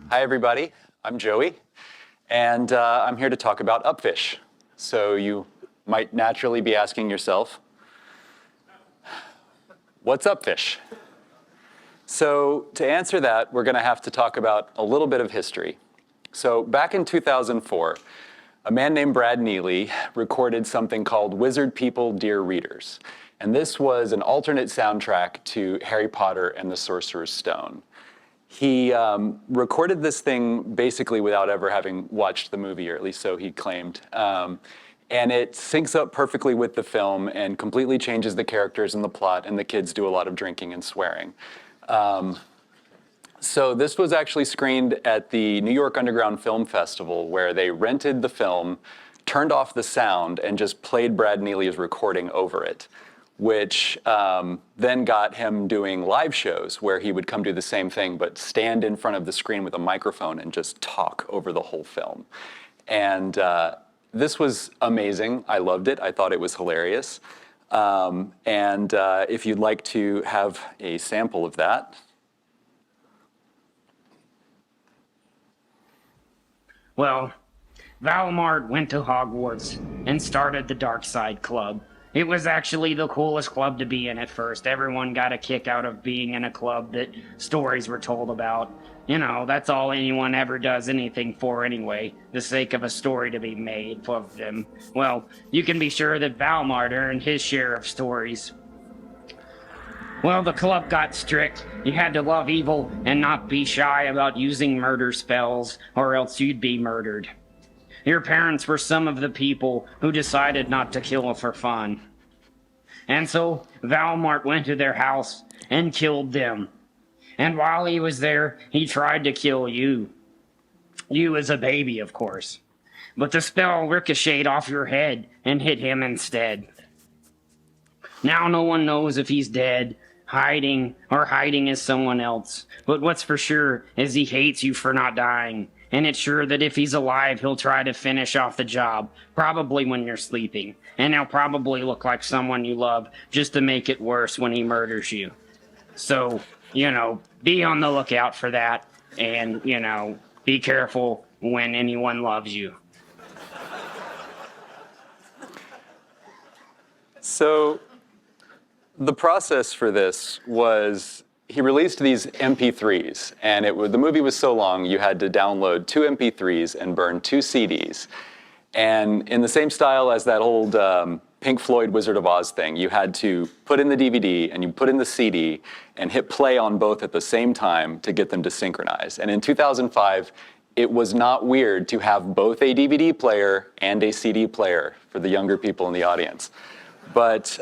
Hi, everybody. I'm Joey, and I'm here to talk about UpFish. So you might naturally be asking yourself, what's UpFish? So to answer that, we're going to have to talk about a little bit of history. So back in 2004, a man named Brad Neeley recorded something called Wizard People, Dear Readers. And this was an alternate soundtrack to Harry Potter and the Sorcerer's Stone. He recorded this thing basically without ever having watched the movie, or at least so he claimed. And it syncs up perfectly with the film and completely changes the characters and the plot, and the kids do a lot of drinking and swearing. So this was actually screened at the New York Underground Film Festival, where they rented the film, turned off the sound, and just played Brad Neeley's recording over it, which then got him doing live shows where he would come do the same thing, but stand in front of the screen with a microphone and just talk over the whole film. And this was amazing. I loved it. I thought it was hilarious. If you'd like to have a sample of that. Well, Valmart went to Hogwarts and started the Dark Side Club. It was actually the coolest club to be in at first. Everyone got a kick out of being in a club that stories were told about. You know, that's all anyone ever does anything for anyway, the sake of a story to be made of them. Well, you can be sure that Valmart earned his share of stories. Well, the club got strict. You had to love evil and not be shy about using murder spells, or else you'd be murdered. Your parents were some of the people who decided not to kill for fun. And so Valmart went to their house and killed them. And while he was there, he tried to kill you. You as a baby, of course. But the spell ricocheted off your head and hit him instead. Now no one knows if he's dead, hiding as someone else. But what's for sure is he hates you for not dying. And it's sure that if he's alive, he'll try to finish off the job, probably when you're sleeping. And he'll probably look like someone you love, just to make it worse when he murders you. So, you know, be on the lookout for that, and, you know, be careful when anyone loves you. So the process for this was he released these MP3s, and the movie was so long you had to download 2 MP3s and burn 2 CDs. And in the same style as that old Pink Floyd Wizard of Oz thing, you had to put in the DVD and you put in the CD and hit play on both at the same time to get them to synchronize. And in 2005, it was not weird to have both a DVD player and a CD player for the younger people in the audience. But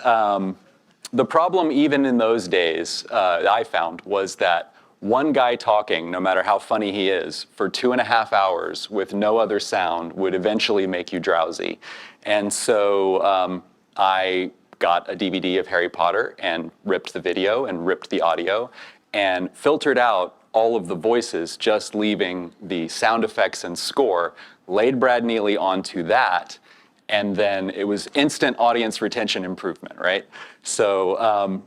the problem, even in those days, I found, was that one guy talking, no matter how funny he is, for 2.5 hours with no other sound would eventually make you drowsy. And so I got a DVD of Harry Potter and ripped the video and ripped the audio and filtered out all of the voices, just leaving the sound effects and score, laid Brad Neeley onto that, and then it was instant audience retention improvement, right? So,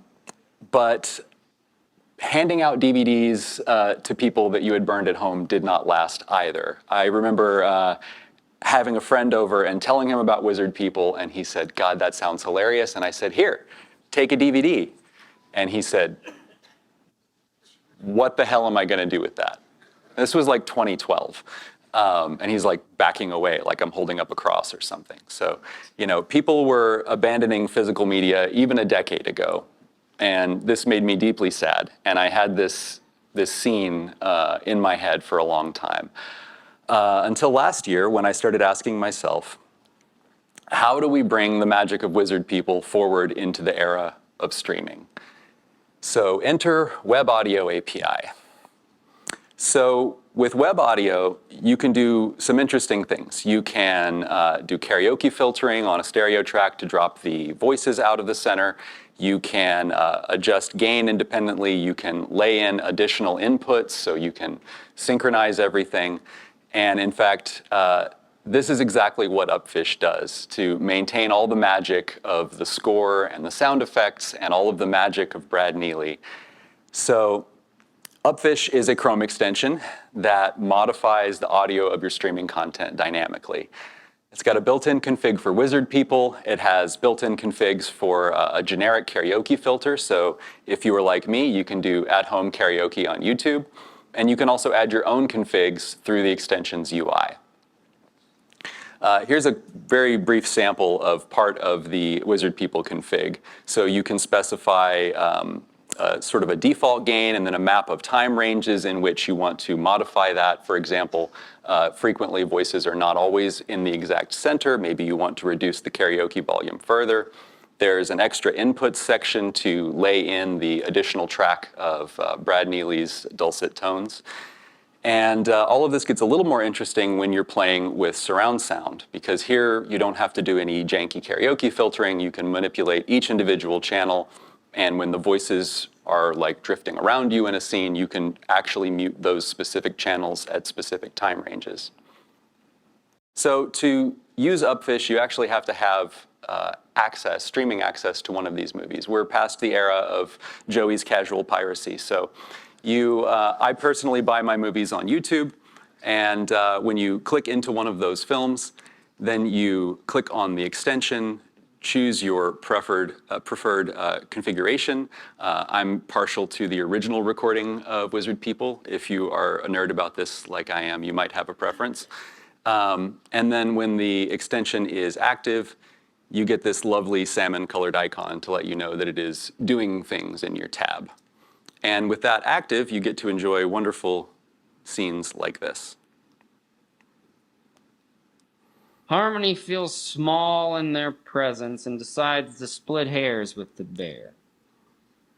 but handing out DVDs to people that you had burned at home did not last either. I remember having a friend over and telling him about Wizard People, and he said, "God, that sounds hilarious." And I said, "Here, take a DVD." And he said, "What the hell am I gonna do with that?" This was like 2012. And he's like backing away, like I'm holding up a cross or something. So, you know, people were abandoning physical media even a decade ago. And this made me deeply sad. And I had this scene in my head for a long time. Until last year, when I started asking myself, how do we bring the magic of Wizard People forward into the era of streaming? So enter Web Audio API. So with web audio, you can do some interesting things. You can do karaoke filtering on a stereo track to drop the voices out of the center. You can adjust gain independently. You can lay in additional inputs so you can synchronize everything. And in fact, this is exactly what UpFish does to maintain all the magic of the score and the sound effects and all of the magic of Brad Neeley. So UpFish is a Chrome extension that modifies the audio of your streaming content dynamically. It's got a built-in config for wizard people. It has built-in configs for a generic karaoke filter. So if you are like me, you can do at-home karaoke on YouTube. And you can also add your own configs through the extension's UI. Here's a very brief sample of part of the wizard people config. So you can specify sort of a default gain and then a map of time ranges in which you want to modify that. For example, frequently voices are not always in the exact center. Maybe you want to reduce the karaoke volume further. There's an extra input section to lay in the additional track of Brad Neeley's dulcet tones. And all of this gets a little more interesting when you're playing with surround sound, because here you don't have to do any janky karaoke filtering. You can manipulate each individual channel, and when the voices are like drifting around you in a scene, you can actually mute those specific channels at specific time ranges. So to use UpFish, you actually have to have streaming access to one of these movies. We're past the era of Joey's casual piracy. So I personally buy my movies on YouTube, and when you click into one of those films, then you click on the extension, choose your preferred configuration. I'm partial to the original recording of Wizard People. If you are a nerd about this like I am, you might have a preference. And then when the extension is active, you get this lovely salmon-colored icon to let you know that it is doing things in your tab. And with that active, you get to enjoy wonderful scenes like this. Harmony feels small in their presence and decides to split hairs with the bear.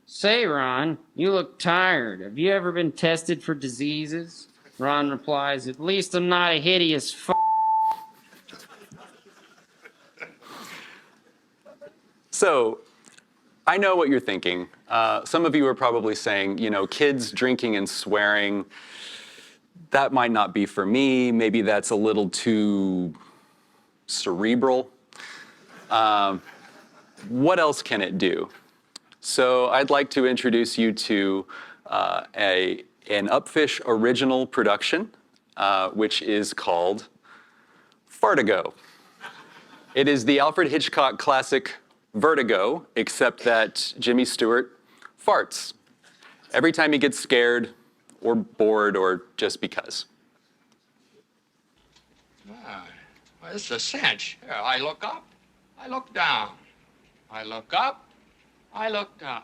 Say, Ron, you look tired. Have you ever been tested for diseases? Ron replies, at least I'm not a hideous So, I know what you're thinking. Some of you are probably saying, you know, kids drinking and swearing, that might not be for me. Maybe that's a little too cerebral. What else can it do? So I'd like to introduce you to an UpFish original production, which is called Fartigo. It is the Alfred Hitchcock classic Vertigo, except that Jimmy Stewart farts every time he gets scared or bored or just because. Well, it's a cinch. Here, I look up, I look down. I look up, I look down.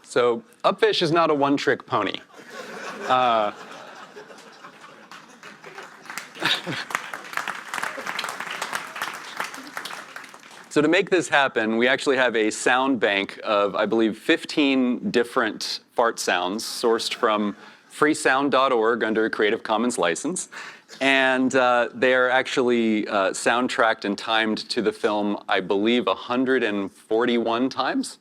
So UpFish is not a one-trick pony. So to make this happen, we actually have a sound bank of, I believe, 15 different fart sounds sourced from freesound.org under a Creative Commons license. And they are actually soundtracked and timed to the film, I believe, 141 times.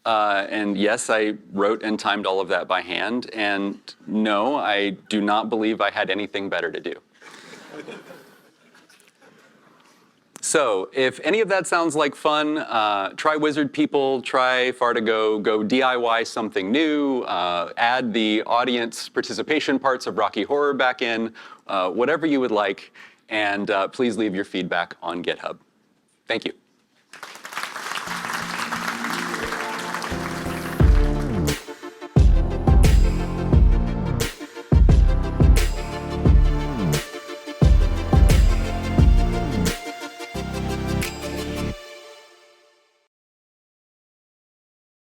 And yes, I wrote and timed all of that by hand. And no, I do not believe I had anything better to do. So if any of that sounds like fun, try Wizard People, try Fartigo, go DIY something new, add the audience participation parts of Rocky Horror back in, whatever you would like, and please leave your feedback on GitHub. Thank you.